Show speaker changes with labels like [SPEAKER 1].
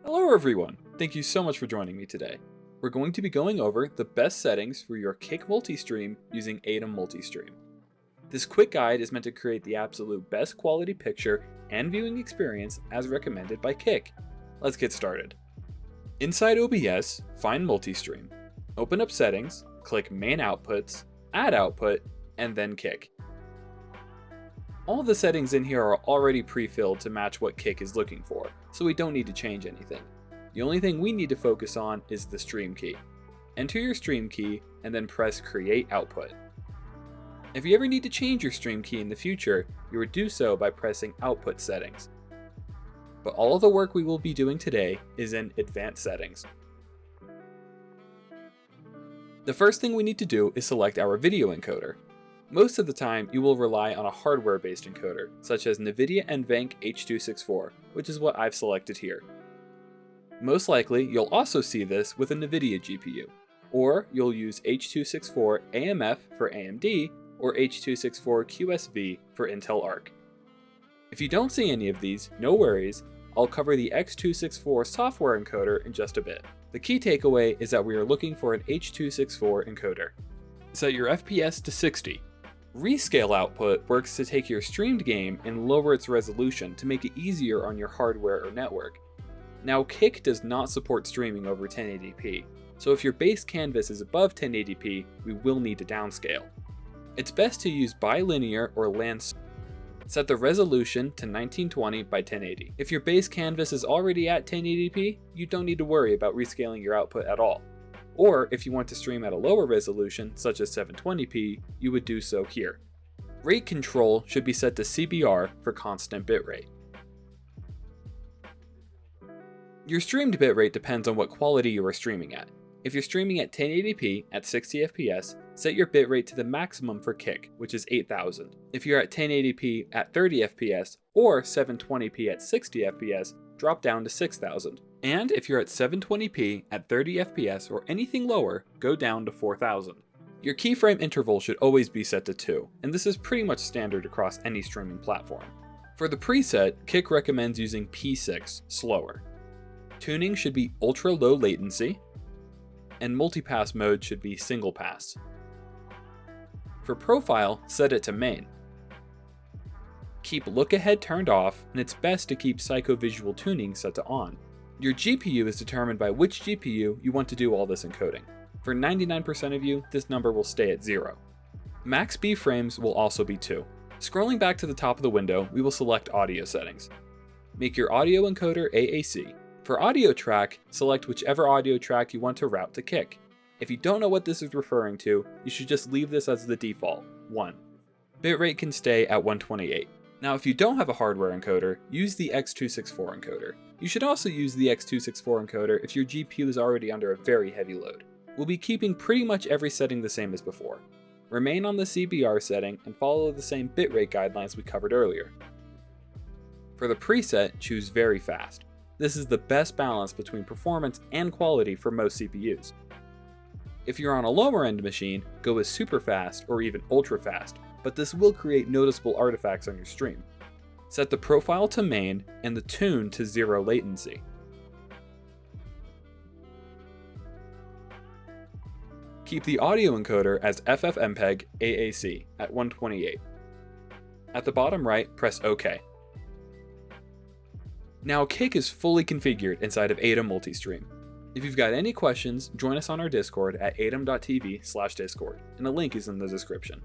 [SPEAKER 1] Hello everyone! Thank you so much for joining me today. We're going to be going over the best settings for your Kick Multistream using Aitum Multistream. This quick guide is meant to create the absolute best quality picture and viewing experience as recommended by Kick. Let's get started. Inside OBS, find Multistream. Open up Settings, click Main Outputs, Add Output, and then Kick. All the settings in here are already pre-filled to match what Kick is looking for, so we don't need to change anything. The only thing we need to focus on is the stream key. Enter your stream key and then press Create Output. If you ever need to change your stream key in the future, you would do so by pressing Output Settings. But all of the work we will be doing today is in Advanced Settings. The first thing we need to do is select our video encoder. Most of the time, you will rely on a hardware-based encoder, such as NVIDIA NVENC H.264, which is what I've selected here. Most likely, you'll also see this with a NVIDIA GPU, or you'll use H.264 AMF for AMD, or H.264 QSV for Intel Arc. If you don't see any of these, no worries, I'll cover the X264 software encoder in just a bit. The key takeaway is that we are looking for an H.264 encoder. Set your FPS to 60. Rescale output works to take your streamed game and lower its resolution to make it easier on your hardware or network. Now, Kick does not support streaming over 1080p, so if your base canvas is above 1080p, we will need to downscale. It's best to use bilinear or LAN. Set the resolution to 1920 by 1080. If your base canvas is already at 1080p, you don't need to worry about rescaling your output at all. Or if you want to stream at a lower resolution, such as 720p, you would do so here. Rate control should be set to CBR for constant bitrate. Your streamed bitrate depends on what quality you are streaming at. If you're streaming at 1080p at 60 FPS, set your bitrate to the maximum for Kick, which is 8000. If you're at 1080p at 30 FPS or 720p at 60 FPS, drop down to 6000. And if you're at 720p at 30 FPS or anything lower, go down to 4000. Your keyframe interval should always be set to 2, and this is pretty much standard across any streaming platform. For the preset, Kick recommends using P6, slower. Tuning should be ultra low latency, and multipass mode should be single pass. For profile, set it to main. Keep look ahead turned off, and it's best to keep psychovisual tuning set to on. Your GPU is determined by which GPU you want to do all this encoding. For 99% of you, this number will stay at 0. Max B frames will also be 2. Scrolling back to the top of the window, we will select audio settings. Make your audio encoder AAC. For audio track, select whichever audio track you want to route to Kick. If you don't know what this is referring to, you should just leave this as the default, 1. Bitrate can stay at 128. Now, if you don't have a hardware encoder, use the X264 encoder. You should also use the X264 encoder if your GPU is already under a very heavy load. We'll be keeping pretty much every setting the same as before. Remain on the CBR setting and follow the same bitrate guidelines we covered earlier. For the preset, choose Very Fast. This is the best balance between performance and quality for most CPUs. If you're on a lower end machine, go with Super Fast or even Ultra Fast, but this will create noticeable artifacts on your stream. Set the profile to main and the tune to 0 latency. Keep the audio encoder as FFmpeg AAC at 128. At the bottom right, press OK. Now Kick is fully configured inside of Aitum Multistream. If you've got any questions, join us on our Discord at aitum.tv/discord, and the link is in the description.